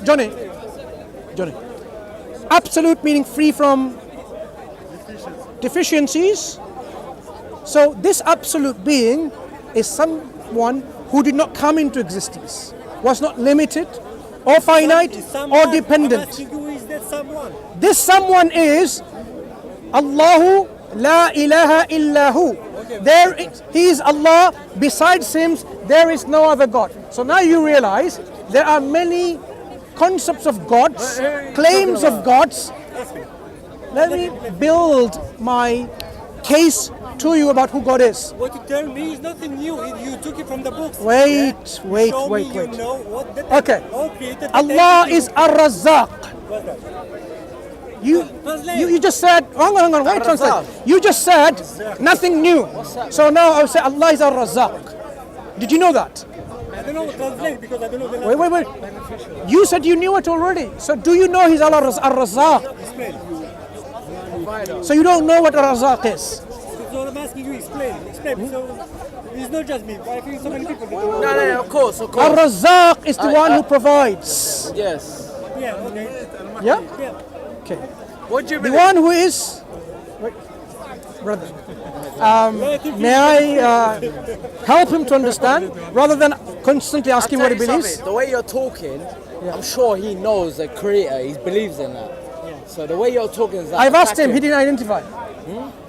Johnny. Absolute meaning free from deficiencies. So this absolute being is someone who did not come into existence, was not limited or finite or dependent. I'm asking you, who is that someone? This someone is Allahu la ilaha illahu. He is Allah. Besides him, there is no other God. So now you realize there are many concepts of gods, claims of gods. Let me build my case to you about who God is. What you tell me is nothing new. You took it from the books. Wait. You know what that Okay. all created Allah is Ar-Razzaq. What's that? You just said, hang on, wait, translate. You just said nothing new. So now I'll say Allah is Ar-Razzaq. Did you know that? I don't know what to translate because I don't know the language. Wait. You said you knew it already. So do you know he's Ar-Razzaq? Explain. So you don't know what Ar-Razzaq is? So I'm asking you, explain. So it's not just me. I think so many people. No, of course. Ar-Razzaq is the one who provides. Yes. Yeah, okay. Yeah? Yeah. Okay. What do you The believe? one who is... Wait, brother. May I help him to understand rather than constantly asking what he believes? The way you're talking, I'm sure he knows the creator. He believes in that. Yeah. So the way you're talking is like I've asked him, he didn't identify.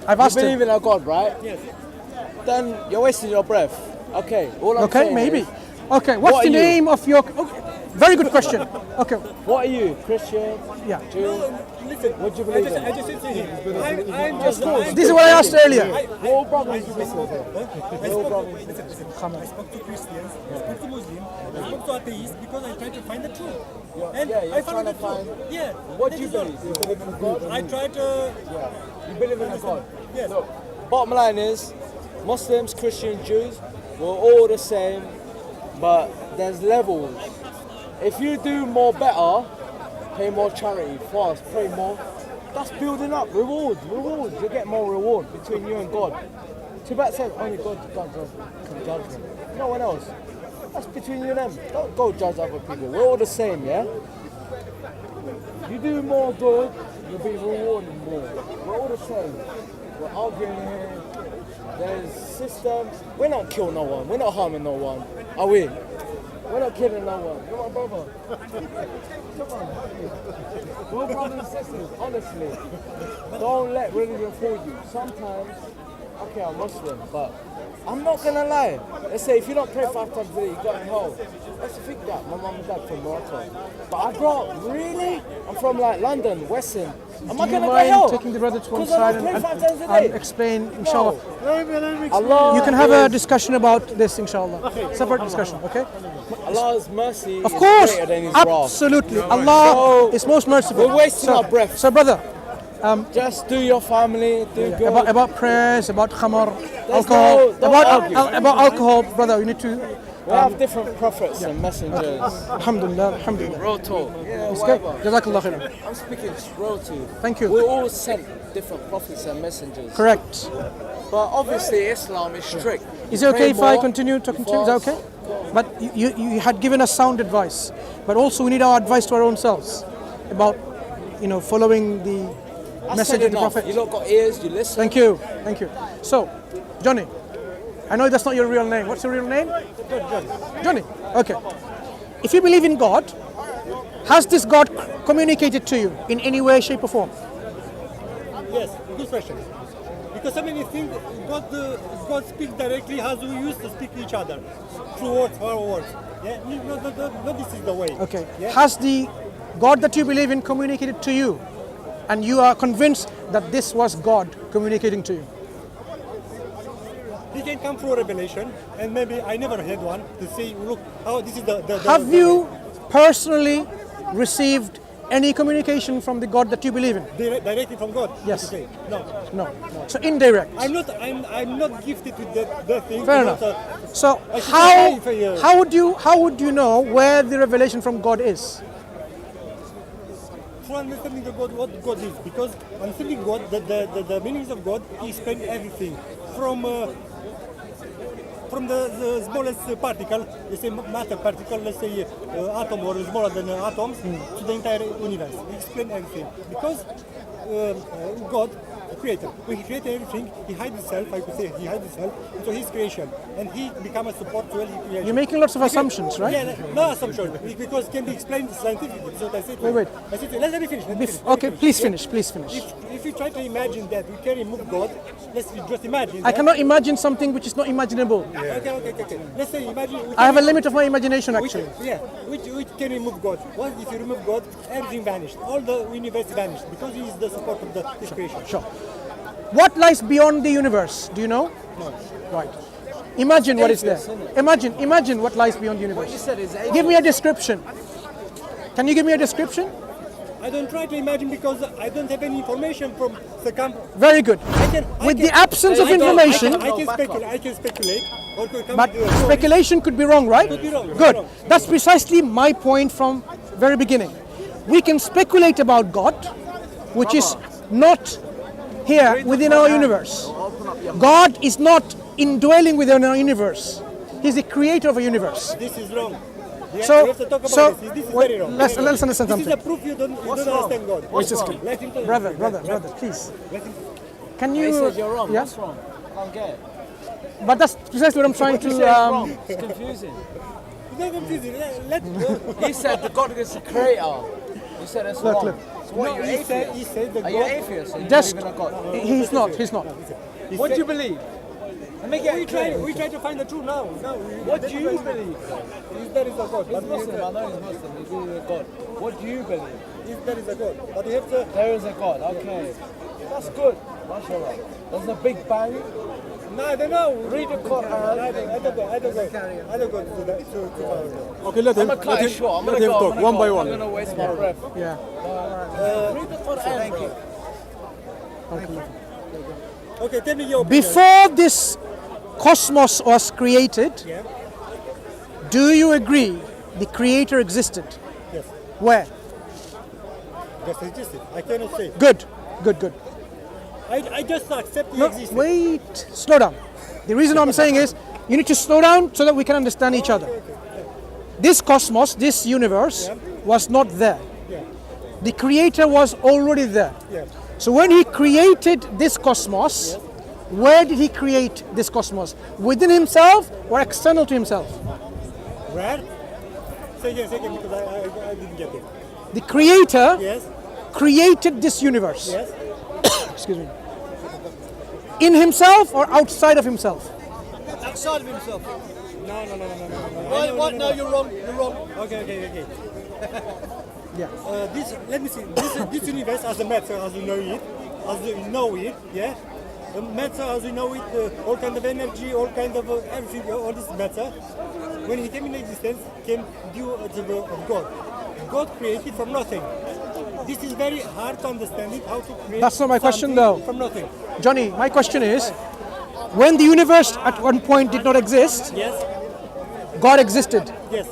I've asked you believe him. in a God, right? Yes. Then you're wasting your breath. Okay. All I'm Okay, saying maybe. is, Okay, what's what the are you? name of your... Okay, very good question. Okay, what are you? Christian? yeah. Jew? Listen, What do you believe in? I just said to him, I'm just... This is what I asked earlier. We're all brothers. I spoke to Christians, I spoke to Muslims, I spoke to atheists because I tried to find the truth. And you're I found trying the to find- truth. Yeah. What do you believe? You believe in God? I tried to... You believe in a God? Yes. Look, bottom line is, Muslims, Christians, Jews, we're all the same, but there's levels. If you do more better, pay more charity, fast, pray more, that's building up, rewards, you get more reward between you and God. Tibet says only God can judge them, no one else. That's between you and them, don't go judge other people, we're all the same, yeah? You do more good, you'll be rewarded more. We're all the same. We're arguing here. There's systems. We're not killing no one. We're not harming no one. Are we? We're not killing no one. You're my brother. Come on. We're brothers and sisters, honestly. Don't let religion fool you. Sometimes, okay, I'm Muslim, but I'm not gonna lie. Let's say if you don't pray 5 times a day, you go to hell. Let's think that. My mum and dad from Morocco. But I grew up, really? I'm from like London, Western. Am I Do you gonna go to hell? mind taking the brother to one 'Cause I side don't pray 5 times a day. and explain, inshallah? Allah You can have a is- discussion about this, inshallah. Separate discussion, okay? Allah's mercy Of is course, greater than His wrath. absolutely. Allah So, is most merciful. we're wasting our breath. So, brother, Just do your family, do good. about prayers, about khamar, There's alcohol, no- don't argue. about alcohol, brother, you need to. We have different prophets and messengers. Alhamdulillah, alhamdulillah. Real talk. Yeah, It's good. whatever. Jazak Allah Khair. I'm speaking real to you. Thank you. We're all sent different prophets and messengers. Correct. But obviously Islam is strict. Is it okay if I continue talking to you? Is that okay? But you had given us sound advice, but also we need our advice to our own selves about, following the message of the Prophet. You lot got ears, you listen. Thank you. So, Johnny, I know that's not your real name. What's your real name? Johnny. Okay. If you believe in God, has this God communicated to you in any way, shape or form? Yes, good question. Because so many things, God speaks directly as we used to speak to each other. Through words, our words. Yeah, no, this is the way. Okay. Yeah? Has the God that you believe in communicated to you? And you are convinced that this was God communicating to you? He can come through revelation, and maybe I never had one to say, look, this is the Have you personally received any communication from the God that you believe in? directly from God? Yes. Okay. No. No. So indirect. I'm not gifted with that thing. Fair because, enough. So I should say for you. how would you know where the revelation from God is? For understanding what God is, because understanding God, the meanings of God, He spent everything from from the smallest particle, let's say matter particle, let's say atom or smaller than atoms, to the entire universe. He explained everything. Because God, the creator, when he created everything, he hides himself, I could say, he hides himself into his creation. And he becomes a support to all his creation. You're making lots of assumptions, right? Yeah, no assumption, because it can be explained scientifically. So that's it. Wait. I said, let me finish. Okay, please finish. If you try to imagine that we can remove God, let's just imagine. I cannot imagine something which is not imaginable. Okay. Let's say imagine. I have a limit of my imagination, actually. Which can remove God? What if you remove God? Everything vanished. All the universe vanished because He is the support of His creation. Sure. What lies beyond the universe? Do you know? No. Right. Imagine what is there. Imagine what lies beyond the universe. Give me a description. Can you give me a description? I don't try to imagine because I don't have any information from the camp. Very good. With the absence of information, I can speculate. Or but speculation could be wrong, right? Could be wrong. Good. That's precisely my point from very beginning. We can speculate about God, which is not here within our universe. God is not indwelling within our universe. He's the creator of a universe. This is wrong. We So, have to talk about this is very wrong. let's understand This something. is a proof you don't understand God. Let him tell you. Brother, please. Can you? He says you're wrong. Yeah? What's wrong? I can't get it. But that's precisely what I'm trying What you to. say is wrong. It's confusing. It's not confusing. He said the God is the creator. You said that's wrong. Look. So what, you're atheist? He said the Are you God. atheist? Or you Just, believe in a God? he's not. What do you believe? Let me get We it clear. try to find the truth now. What do you believe? If there is a God. He's Muslim, I know he's Muslim, he believes in a God. What do you believe? If there is a God. But you have to. There is a God, okay. That's good, mashallah. There's a big bang. No, I don't know. Read the Quran. I don't go to that. Okay, let him, I'm gonna cut it short, I'm gonna let him go, talk I'm gonna one go. by I'm one. not gonna waste my breath. Yeah. Read the Quran, thank you. Okay, tell me your opinion. Before this cosmos was created, Yeah. do you agree the creator existed? Yes. Where? Just existed. I cannot say. Good. I just accept the No, existence. wait. Slow down. The reason I'm saying is you need to slow down so that we can understand each other. This cosmos, this universe, was not there. Yeah. The creator was already there. Yeah. So when he created this cosmos, where did he create this cosmos? Within himself or external to himself? Where? Say again, because I didn't get it. The creator Yes. created this universe. Yes. Excuse me. In himself or outside of himself? Outside of himself. No. What? No, you're wrong. Okay. Yeah. Let me see. This universe as a matter, as you know it, yeah. The matter as you know it, all kind of energy, all kind of everything, all this matter. When he came in existence, came due to the of God. God created from nothing. This is very hard to understand it, how to create. That's not my question, something though. From nothing. Johnny, my question is, when the universe at one point did not exist, Yes. God existed. Yes.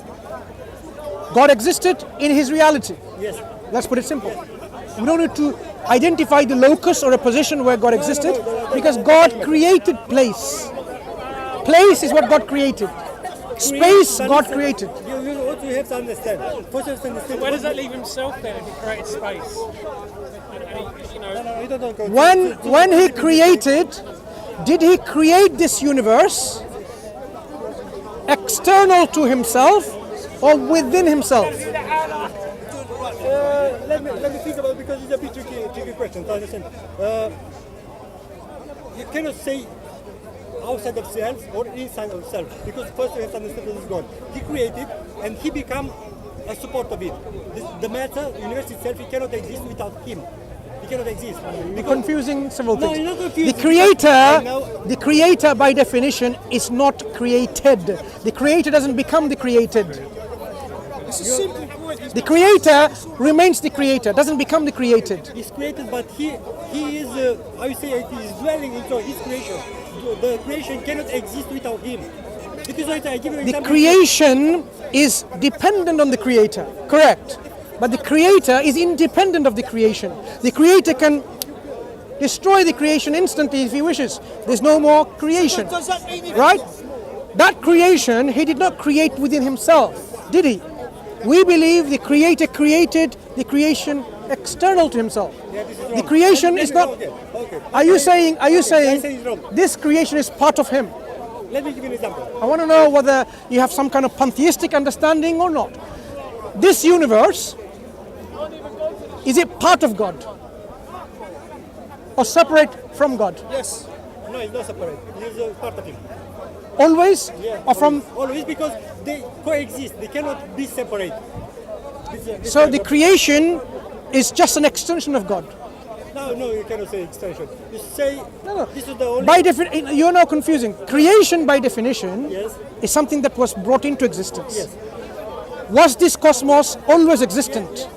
God existed in his reality. Yes. Let's put it simple. We don't need to identify the locus or a position where God existed because God created place. Place is what God created. Space God created. What you have to understand. First you have to understand. Where does that leave himself then if he created space? No, you don't go. When he created, did he create this universe external to himself or within himself? Let me think about it because it's a bit tricky question to understand. You cannot say outside of self or inside of self because first you have to understand this is God. He created and he become a support of it. The matter, the universe itself, it cannot exist without him. It cannot exist. You're confusing several No, things. you're not confusing. The creator by definition is not created. The creator doesn't become the created. The creator remains the creator, doesn't become the created. He's created, but he is, how you say, he is dwelling into his creation. The creation cannot exist without him. It is why I give you an The example. creation is dependent on the creator, correct. But the creator is independent of the creation. The creator can destroy the creation instantly if he wishes. There's no more creation, right? That creation he did not create within himself, did he? We believe the Creator created the creation external to himself. Yeah, this is The wrong. creation is not. Okay. Are you saying it's wrong. this creation is part of him? Let me give you an example. I want to know whether you have some kind of pantheistic understanding or not. This universe, is it part of God? Or separate from God? Yes. No, it's not separate. It's a part of him. Always? Yeah. Or from? Always, because they coexist. They cannot be separate. So the creation is just an extension of God. No, you cannot say extension. You say No. this is the only. By definition, you're now confusing. Creation, by definition, Yes. is something that was brought into existence. Yes. Was this cosmos always existent?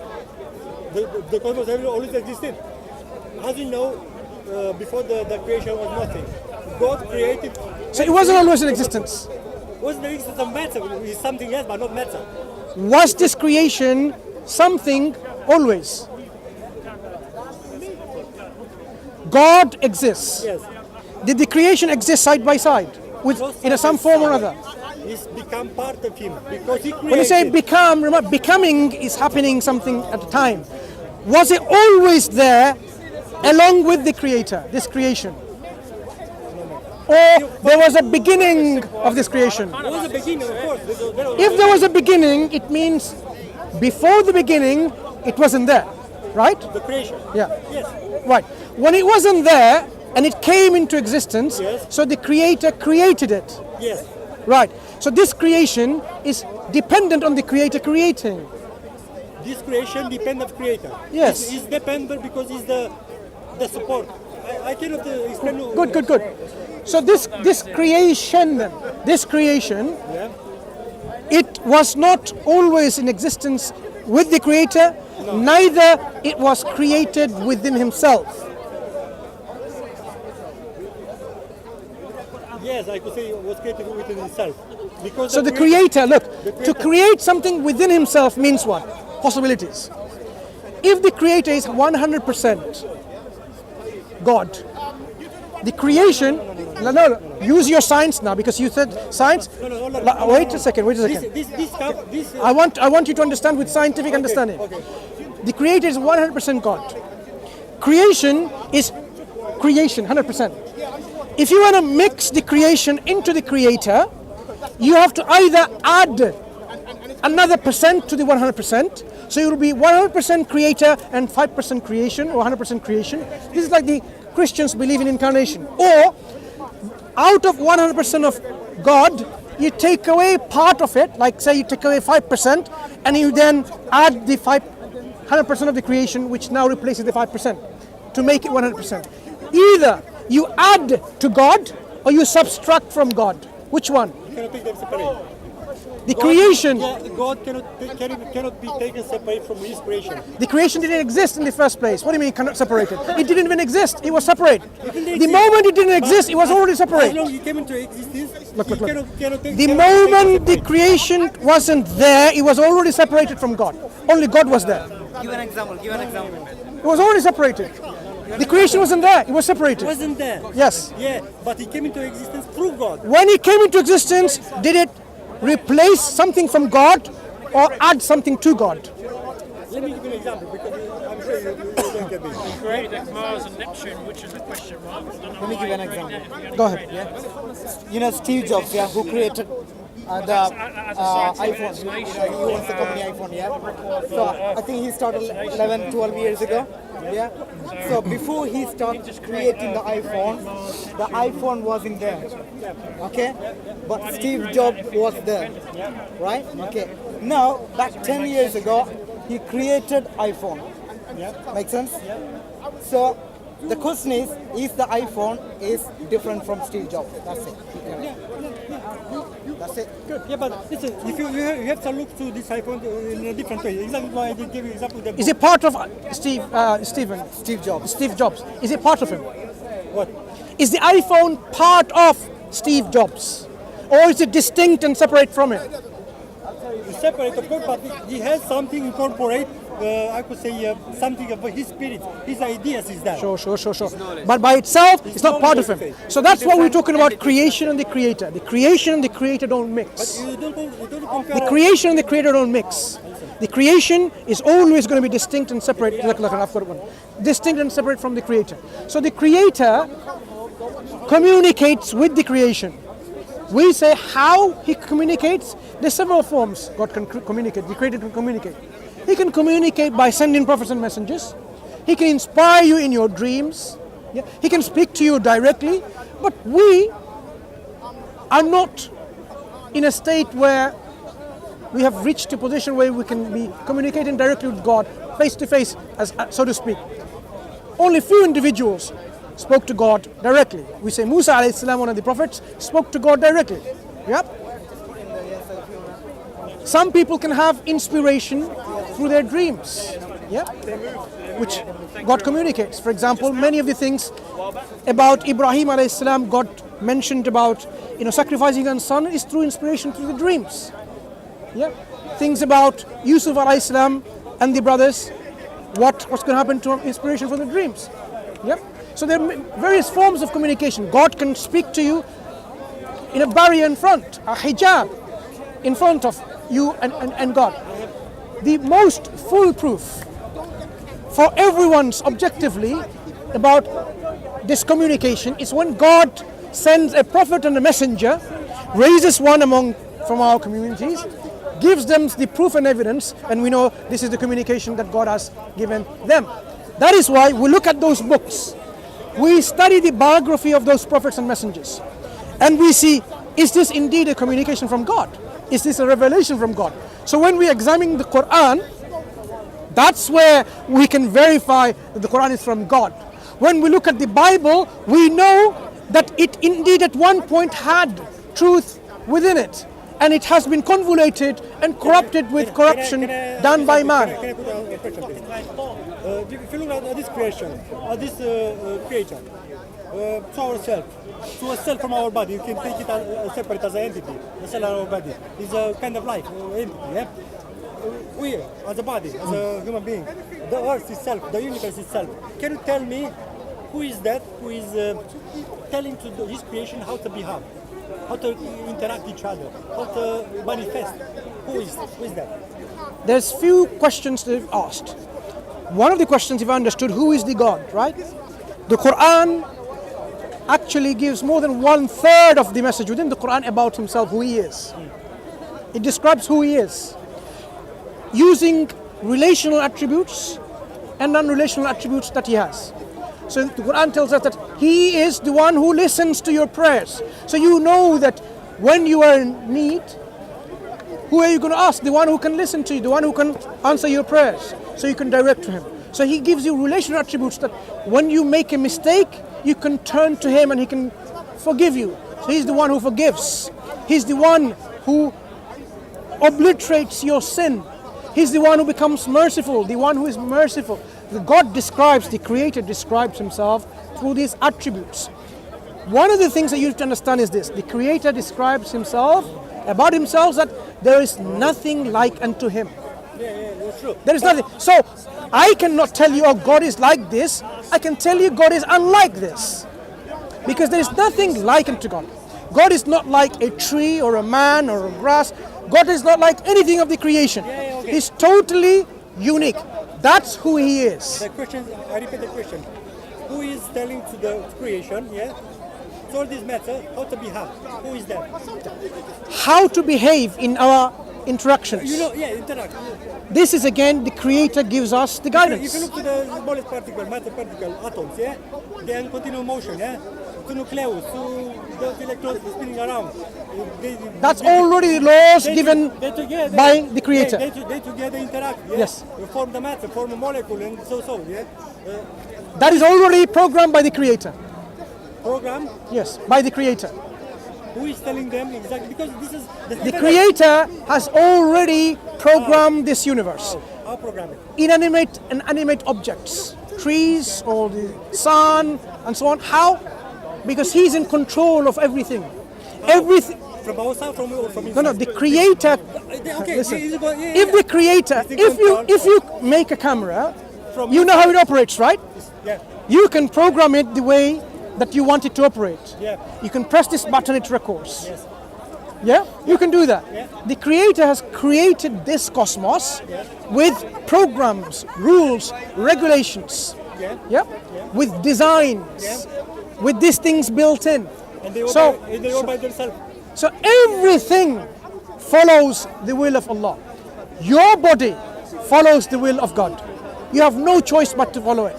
The cosmos always existed. As you know, before the creation was nothing. God created. So it wasn't always in existence. Was the existence of matter? It's something else, but not matter. Was this creation something always? God exists. Yes. Did the creation exist side by side, with in some form or other? It's become part of him because he created. When you say become, remember, becoming is happening something at a time. Was it always there, along with the Creator, this creation? Or there was a beginning of this creation? There was a beginning, of course. If there was a beginning, it means before the beginning, it wasn't there, right? The creation. Yeah. Yes. Right. When it wasn't there and it came into existence, Yes. so the Creator created it. Yes. Right. So this creation is dependent on the Creator creating. This creation depends on creator. Yes. It's dependent because it's the support. I cannot explain. Good. So this creation, then, Yeah. it was not always in existence with the Creator, neither it was created within himself. Yes, I could say it was created within himself. Because So the Creator, look, to create something within himself means what? Possibilities. If the Creator is 100% God, the creation, no, use your science now, because you said science. Wait a second. This I want you to understand with scientific understanding. Okay. The Creator is 100% God. Creation is creation, 100%. If you want to mix the creation into the Creator, you have to either add another percent to the 100%, so it will be 100% Creator and 5% creation, or 100% creation. This is like the Christians believe in incarnation. Or, out of 100% of God, you take away part of it, like say you take away 5%, and you then add the 100% of the creation, which now replaces the 5%, to make it 100%. Either you add to God, or you subtract from God. Which one? you cannot take them separate. The creation. God cannot be taken separate from his creation. The creation didn't exist in the first place. What do you mean cannot separate it? It didn't even exist. It was separate. The moment it didn't exist, it was already As separate. long as it came into existence, Look. cannot take The cannot take moment the separate. creation wasn't there, it was already separated from God. Only God was there. Give an example. It was already separated. The creation wasn't there. It was separated. wasn't there. Yes. Yeah, but it came into existence through God. When it came into existence, did it replace something from God or add something to God? Let me give you an example because I'm sure you don't get this. Created Mars and Neptune, which is a question mark. Let me give you an example. Go ahead. You know Steve Jobs, yeah, who created the iPhone. You know, he owns the company iPhone, yeah. So I think he started 11, 12 years ago. Yeah. So before he started creating the iPhone wasn't there. Okay. But Steve Jobs was there. Right? Okay. Now, back 10 years ago, he created iPhone. Make sense? So the question is the iPhone is different from Steve Jobs? That's it. That's it. Good. Yeah, but listen, if you have to look to this iPhone in a different way. Exactly why I did give you example. That Is it part of Steve Jobs? Is it part of him? what? Is the iPhone part of Steve Jobs? Or is it distinct and separate from him? It's separate, of course, but he has something incorporate I could say something of his spirit, his ideas is that. Sure. But by itself, it's not part of him. So that's what we're talking about, creation and the creator. The creation and the creator don't mix. You don't compare. The creation and the creator don't mix. The creation is always going to be distinct and separate. Distinct and separate from the creator. So the creator communicates with the creation. We say how he communicates. There's several forms God can communicate. The creator can communicate. He can communicate by sending prophets and messengers. He can inspire you in your dreams. Yeah? He can speak to you directly. But we are not in a state where we have reached a position where we can be communicating directly with God, face to face, as so to speak. Only few individuals spoke to God directly. We say Musa alayhi salam, one of the prophets, spoke to God directly. Yep. Some people can have inspiration through their dreams. Yep. Which God communicates. For example, many of the things about Ibrahim alayhi salam, God mentioned about sacrificing his son is through inspiration through the dreams. Yeah. Things about Yusuf alayhi salam and the brothers, what's going to happen to him, inspiration from the dreams. Yep. So there are various forms of communication. God can speak to you in a barrier in front, a hijab in front of you and God. The most foolproof for everyone's objectively about this communication is when God sends a prophet and a messenger, raises one from our communities, gives them the proof and evidence, and we know this is the communication that God has given them. That is why we look at those books. We study the biography of those prophets and messengers, and we see, is this indeed a communication from God? Is this a revelation from God? So when we examine the Quran, that's where we can verify that the Quran is from God. When we look at the Bible, we know that it indeed at one point had truth within it, and it has been convoluted and corrupted with corruption done by man. Can I put a question, please? If you look at this creation, this creature, to ourselves, to a cell from our body, you can take it as separate as an entity. The cell of our body is a kind of life, entity. Yeah? We, as a body, as a human being, the earth itself, the universe itself. Can you tell me who is that? Who is telling to his creation how to behave, how to interact with each other, how to manifest? Who is that? There's few questions they've asked. One of the questions, if I understood, who is the God, right? The Quran actually gives more than 1/3 of the message within the Quran about himself, who he is. It describes who he is, using relational attributes and non-relational attributes that he has. So the Quran tells us that he is the one who listens to your prayers. So you know that when you are in need, who are you going to ask? The one who can listen to you, the one who can answer your prayers. So you can direct to him. So he gives you relational attributes that when you make a mistake, you can turn to him and he can forgive you. So he's the one who forgives. He's the one who obliterates your sin. He's the one who becomes merciful, the one who is merciful. God describes, the Creator describes himself through these attributes. One of the things that you have to understand is this: the Creator describes himself, about himself, that there is nothing like unto him. That's true. There is nothing. So I cannot tell you, oh, God is like this. I can tell you God is unlike this. Because there is nothing like unto God. God is not like a tree or a man or a grass. God is not like anything of the creation. Okay. He's totally unique. That's who he is. The question, I repeat the question. Who is telling to the creation, to all this matter, how to behave? Who is that? How to behave in our interactions. Interact. This is again, the Creator gives us the guidance. If you look to the smallest particle, matter particle, atoms, they are in continuous motion, to nucleus, to the electrons spinning around. That's already the laws given by the Creator. They together interact. Yes. They form the matter, form a molecule, and so. That is already programmed by the Creator. Program. Yes, by the Creator. Who is telling them exactly? Because this is the Creator has already programmed this universe. How programming? Inanimate and animate objects, trees or the sun and so on. How? Because He's in control of everything. From outside, from inside? No, the creator. Okay, Listen, yeah. if the creator, if you make a camera, you know how it operates, right? Yeah. You can program it the way that you want it to operate. Yeah. You can press this button, it records. Yes. Yeah? You can do that. Yeah. The creator has created this cosmos with programs, rules, regulations. Yeah. Yeah? With designs, with these things built in. And they all, So- they all by themselves. So everything follows the will of Allah. Your body follows the will of God. You have no choice but to follow it.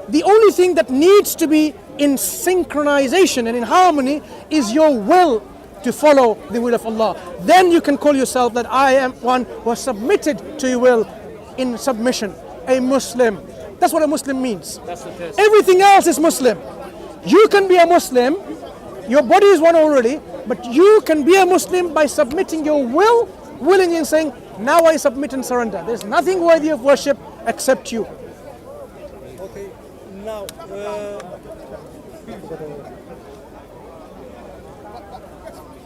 The only thing that needs to be in synchronization and in harmony is your will to follow the will of Allah. Then you can call yourself that I am one who has submitted to your will in submission, a Muslim. That's what a Muslim means. Everything else is Muslim. You can be a Muslim, your body is one already, but you can be a Muslim by submitting your will willingly and saying, now I submit and surrender. There's nothing worthy of worship except you. Okay, now,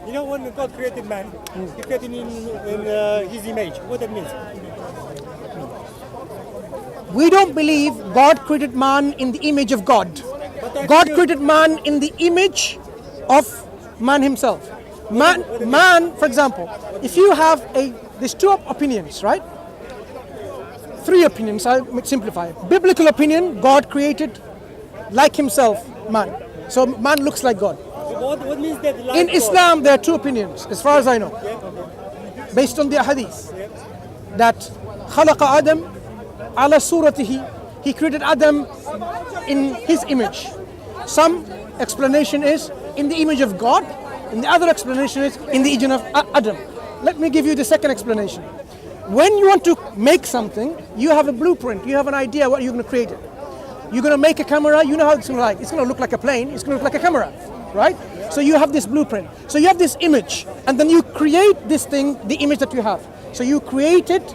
you know when God created man, He created him in His image. What that means? We don't believe God created man in the image of God. God created man in the image of man himself. Man, for example, if you have there's two opinions, right? Three opinions, I'll simplify. Biblical opinion, God created like himself, man. So man looks like God. What means that? Like In God? Islam, there are two opinions, as far as I know, based on the hadith, that خلق Adam ala suratihi, he created Adam in his image. Some explanation is in the image of God, and the other explanation is in the image of Adam. Let me give you the second explanation. When you want to make something, you have a blueprint, you have an idea what you're going to create it. You're going to make a camera, you know how it's going to like. It's going to look like a plane, it's going to look like a camera, right? So you have this blueprint. So you have this image, and then you create this thing, the image that you have. So you create it,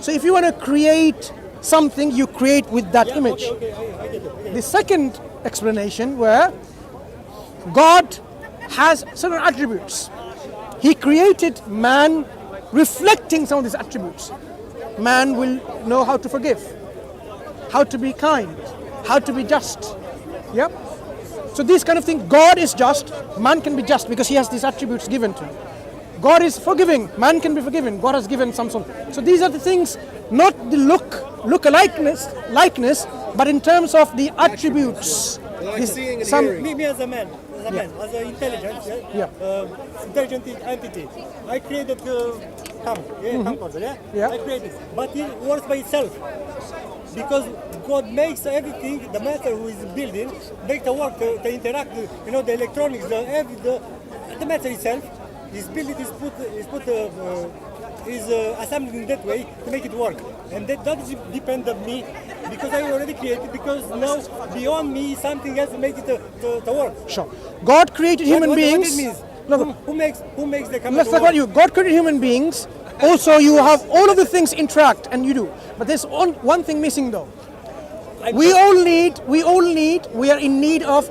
so if you want to create something, you create with that image. Okay, I get it. The second explanation where God has certain attributes. He created man reflecting some of these attributes. Man will know how to forgive, how to be kind, how to be just. Yep. So these kind of things, God is just, man can be just because he has these attributes given to him. God is forgiving, man can be forgiven, God has given some sort. So these are the things, not the likeness, but in terms of the attributes. Me as a man, as an intelligent, intelligent entity, I created camcorder, I created, but it works by itself. Because God makes everything, the matter who is building, make the work, to interact, the electronics, the matter itself is built, is assembled in that way to make it work. And that doesn't depend on me, because I already created, because now beyond me something else to make it to work. Sure. God created human beings. What it means? No, Who makes the camera let's talk about you. God created human beings. Also, you have all of the things interact, and you do. But there's one thing missing, though. We are in need of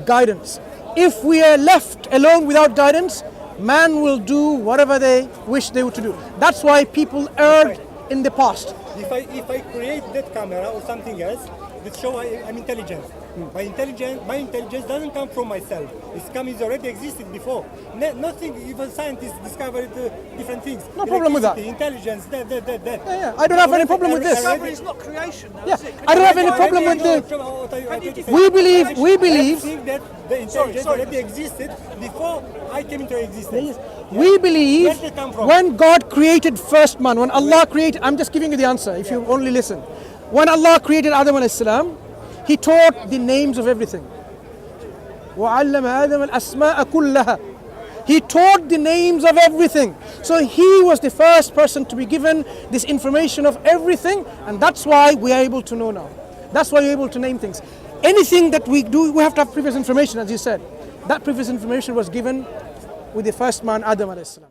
guidance. If we are left alone without guidance, man will do whatever they wish they were to do. That's why people erred in the past. If I create that camera or something else, that show I'm intelligent. My intelligence doesn't come from myself. It's already existed before. Nothing, even scientists discovered different things. No problem with that. Intelligence, that. Yeah. I don't have any problem with this. Discovery is not creation, though, Yeah, is it? I don't have any problem with the. We believe. Think that the intelligence already existed before I came into existence. We believe Where did it come from? when God created first man, when Allah created, I'm just giving you the answer if you only listen. When Allah created Adam alayhi salam, He taught the names of everything. وَعَلَّمَ آدَمَ الْأَسْمَاءَ كُلَّهَا. He taught the names of everything. So he was the first person to be given this information of everything, and that's why we are able to know now. That's why we're able to name things. Anything that we do, we have to have previous information, as you said. That previous information was given with the first man, Adam alayhi salam.